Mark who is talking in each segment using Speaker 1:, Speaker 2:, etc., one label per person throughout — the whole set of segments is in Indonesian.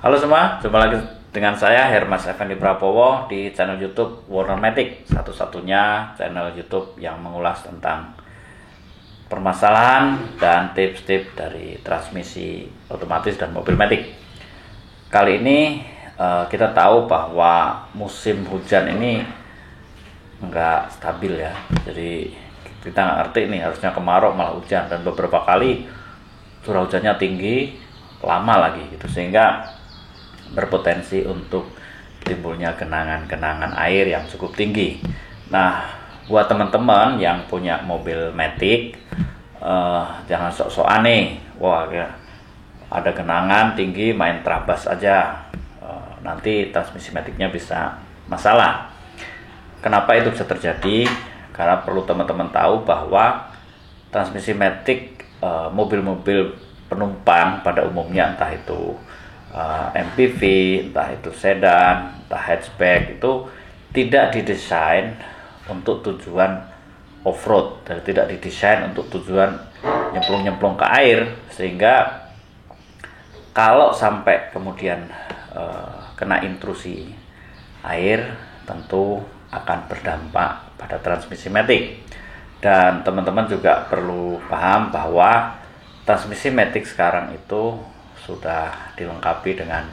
Speaker 1: Halo semua, jumpa lagi dengan saya Hermas Effendi Prabowo di channel YouTube Warnermatic, satu-satunya channel YouTube yang mengulas tentang permasalahan dan tips-tips dari transmisi otomatis dan mobil matic. Kali ini kita tahu bahwa musim hujan ini nggak stabil ya, jadi kita nggak ngerti nih, harusnya kemarau malah hujan, dan beberapa kali curah hujannya tinggi, lama lagi gitu, sehingga berpotensi untuk timbulnya genangan-genangan air yang cukup tinggi. Nah, buat teman-teman yang punya mobil matic, jangan sok-sok aneh. Wah ya, ada genangan tinggi main terabas aja, nanti transmisi maticnya bisa masalah. Kenapa itu bisa terjadi? Karena perlu teman-teman tahu bahwa transmisi matic mobil-mobil penumpang pada umumnya, entah itu MPV, entah itu sedan, entah hatchback, itu tidak didesain untuk tujuan off-road, dan tidak didesain untuk tujuan nyemplung-nyemplung ke air, sehingga kalau sampai kemudian kena intrusi air, tentu akan berdampak pada transmisi matic. Dan teman-teman juga perlu paham bahwa transmisi matic sekarang itu sudah dilengkapi dengan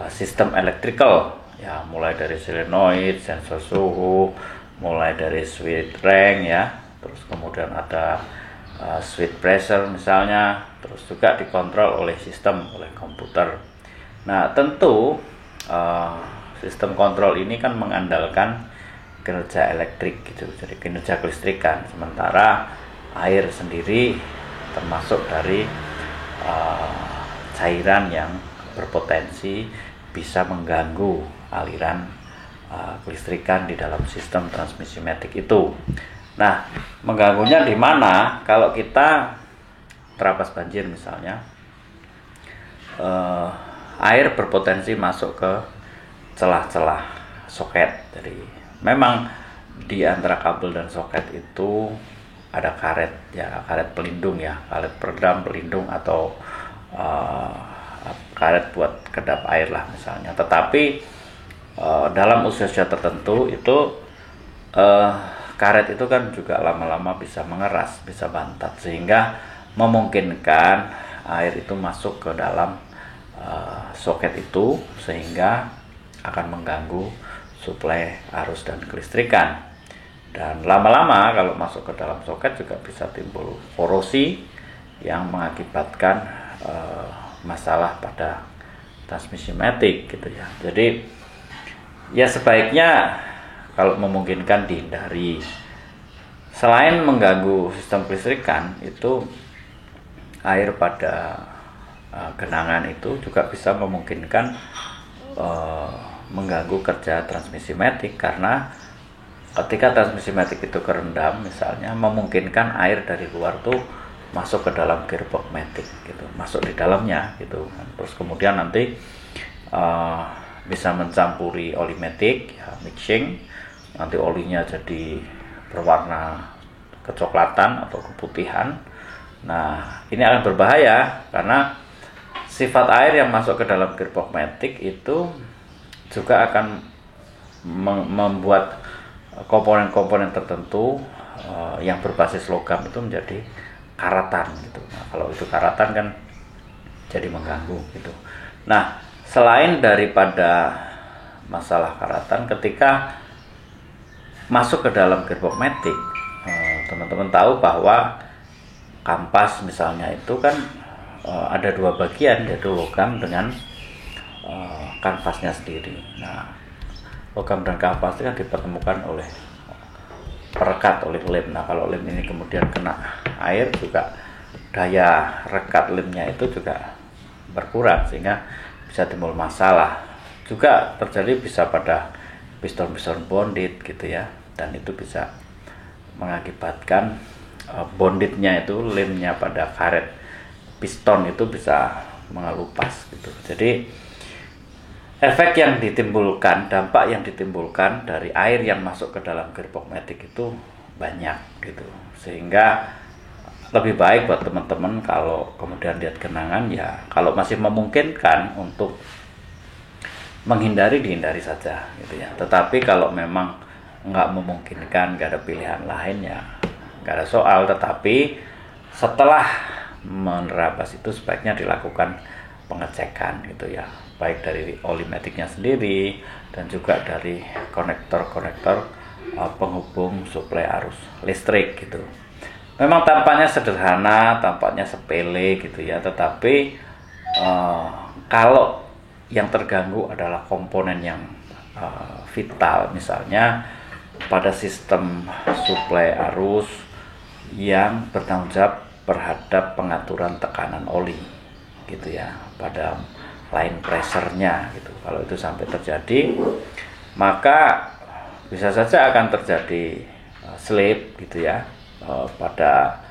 Speaker 1: sistem electrical ya, mulai dari solenoid, sensor suhu, mulai dari switch rank ya, terus kemudian ada switch pressure misalnya, terus juga dikontrol oleh sistem, oleh komputer. Nah, tentu sistem kontrol ini kan mengandalkan kinerja elektrik gitu, jadi kinerja kelistrikan, sementara air sendiri termasuk dari cairan yang berpotensi bisa mengganggu aliran kelistrikan di dalam sistem transmisi matic itu. Nah, mengganggunya di mana? Kalau kita terabas banjir misalnya, air berpotensi masuk ke celah-celah soket. Jadi memang di antara kabel dan soket itu ada karet ya, karet pelindung ya, karet peredam pelindung, atau karet buat kedap air lah misalnya. Tetapi dalam usia-usia tertentu itu karet itu kan juga lama-lama bisa mengeras, bisa bantat, sehingga memungkinkan air itu masuk ke dalam soket itu, sehingga akan mengganggu suplai arus dan kelistrikan. Dan lama-lama kalau masuk ke dalam soket juga bisa timbul korosi yang mengakibatkan masalah pada transmisi matic gitu ya. Jadi ya sebaiknya kalau memungkinkan dihindari. Selain mengganggu sistem kelistrikan, itu air pada genangan itu juga bisa memungkinkan mengganggu kerja transmisi matic, karena ketika transmisi matic itu kerendam misalnya, memungkinkan air dari luar tuh masuk ke dalam gearbox matic gitu, masuk di dalamnya gitu. Terus kemudian nanti bisa mencampuri oli matic ya, mixing, nanti olinya jadi berwarna kecoklatan atau keputihan. Nah, ini akan berbahaya karena sifat air yang masuk ke dalam gearbox matic itu juga akan membuat komponen-komponen tertentu yang berbasis logam itu menjadi karatan gitu. Nah, kalau itu karatan kan jadi mengganggu gitu. Nah, selain daripada masalah karatan, ketika masuk ke dalam gearbox matic, teman-teman tahu bahwa kampas misalnya itu kan ada dua bagian, yaitu logam dengan kanvasnya sendiri. Nah, logam dan kanvas itu kan dipertemukan oleh perekat, oleh lem. Nah, kalau lem ini kemudian kena air, juga daya rekat lemnya itu juga berkurang, sehingga bisa timbul masalah. Juga terjadi bisa pada piston-piston bonded gitu ya, dan itu bisa mengakibatkan bondednya itu, lemnya pada karet piston itu bisa mengelupas gitu. Jadi efek yang ditimbulkan, dampak yang ditimbulkan dari air yang masuk ke dalam gearbox matic itu banyak gitu, sehingga lebih baik buat teman-teman kalau kemudian lihat genangan ya, kalau masih memungkinkan untuk dihindari saja gitu ya. Tetapi kalau memang nggak memungkinkan, nggak ada pilihan lain ya nggak ada soal. Tetapi setelah menerabas itu sebaiknya dilakukan pengecekan gitu ya, baik dari oli maticnya sendiri dan juga dari konektor-konektor penghubung suplai arus listrik gitu. Memang tampaknya sederhana, tampaknya sepele gitu ya, tetapi kalau yang terganggu adalah komponen yang vital, misalnya pada sistem suplai arus yang bertanggung jawab terhadap pengaturan tekanan oli gitu ya, pada line pressure-nya gitu. Kalau itu sampai terjadi, maka bisa saja akan terjadi slip gitu ya pada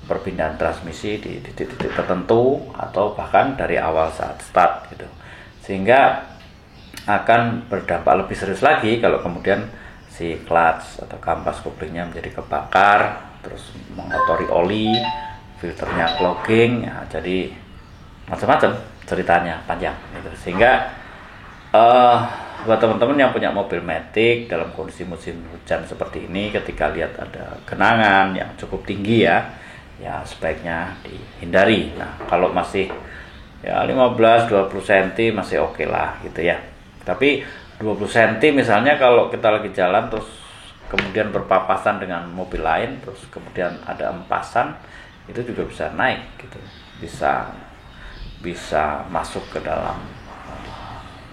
Speaker 1: perpindahan transmisi di titik-titik tertentu atau bahkan dari awal saat start gitu, sehingga akan berdampak lebih serius lagi kalau kemudian si clutch atau kampas koplingnya menjadi kebakar, terus mengotori oli, filternya clogging ya, jadi macam-macam ceritanya panjang gitu. Sehingga buat teman-teman yang punya mobil matic dalam kondisi musim hujan seperti ini, ketika lihat ada genangan yang cukup tinggi ya sebaiknya dihindari. Nah, kalau masih ya 15-20 cm masih oke lah gitu ya. Tapi 20 cm misalnya kalau kita lagi jalan terus kemudian berpapasan dengan mobil lain, terus kemudian ada empasan, itu juga bisa naik gitu, bisa masuk ke dalam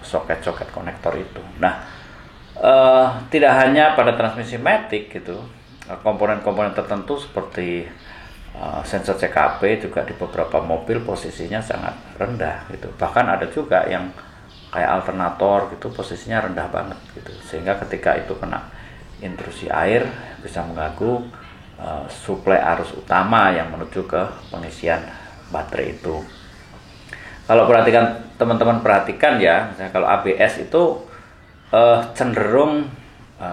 Speaker 1: soket-soket konektor itu. Nah, tidak hanya pada transmisi matic gitu, komponen-komponen tertentu seperti sensor CKP juga di beberapa mobil posisinya sangat rendah gitu. Bahkan ada juga yang kayak alternator gitu posisinya rendah banget gitu, sehingga ketika itu kena intrusi air bisa mengganggu suplai arus utama yang menuju ke pengisian baterai itu. Kalau teman-teman perhatikan ya, misalnya kalau ABS itu cenderung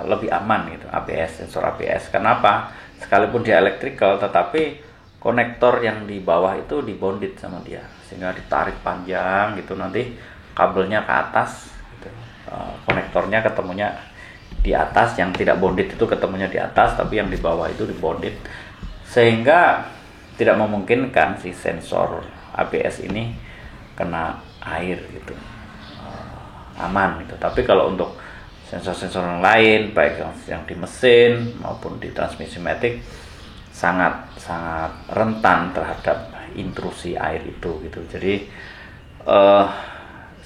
Speaker 1: lebih aman gitu, sensor ABS. Kenapa? Sekalipun dia electrical, tetapi konektor yang di bawah itu dibonded sama dia, sehingga ditarik panjang gitu, nanti kabelnya ke atas gitu. Konektornya ketemunya di atas, yang tidak bonded itu ketemunya di atas, tapi yang di bawah itu dibonded, sehingga tidak memungkinkan si sensor ABS ini kena air gitu, aman gitu. Tapi kalau untuk sensor-sensor yang lain, baik yang di mesin maupun di transmisi matic, sangat rentan terhadap intrusi air itu gitu. Jadi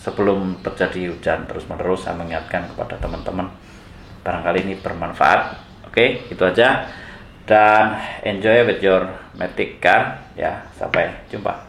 Speaker 1: sebelum terjadi hujan terus-menerus, saya mengingatkan kepada teman-teman, barangkali ini bermanfaat. Oke, itu aja, dan enjoy with your matic car ya. Sampai jumpa.